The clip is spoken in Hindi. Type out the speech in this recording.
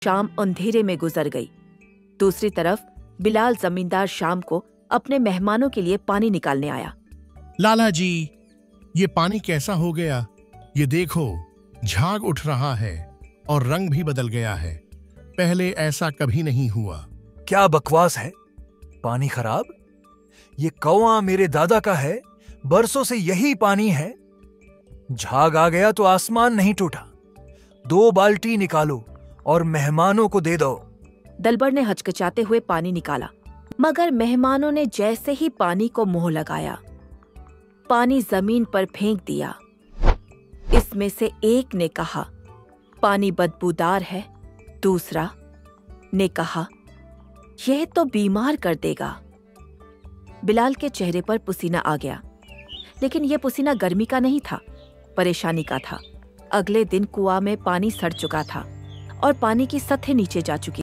शाम अंधेरे में गुजर गई। दूसरी तरफ बिलाल जमींदार शाम को अपने मेहमानों के लिए पानी निकालने आया। लाला जी, ये पानी कैसा हो गया? ये देखो, झाग उठ रहा है और रंग भी बदल गया है। पहले ऐसा कभी नहीं हुआ। क्या बकवास है? पानी खराब? ये कौआ मेरे दादा का है, बरसों से यही पानी है। झाग आ गया तो आसमान नहीं टूटा। 2 बाल्टी निकालो और मेहमानों को दे दो। दलबर ने हचकिचाते हुए पानी निकाला, मगर मेहमानों ने जैसे ही पानी को मुंह लगाया, पानी जमीन पर फेंक दिया। इसमें से एक ने कहा, पानी बदबूदार है। दूसरा ने कहा, यह तो बीमार कर देगा। बिलाल के चेहरे पर पसीना आ गया, लेकिन यह पसीना गर्मी का नहीं था, परेशानी का था। अगले दिन कुआं में पानी सड़ चुका था और पानी की सतह नीचे जा चुकी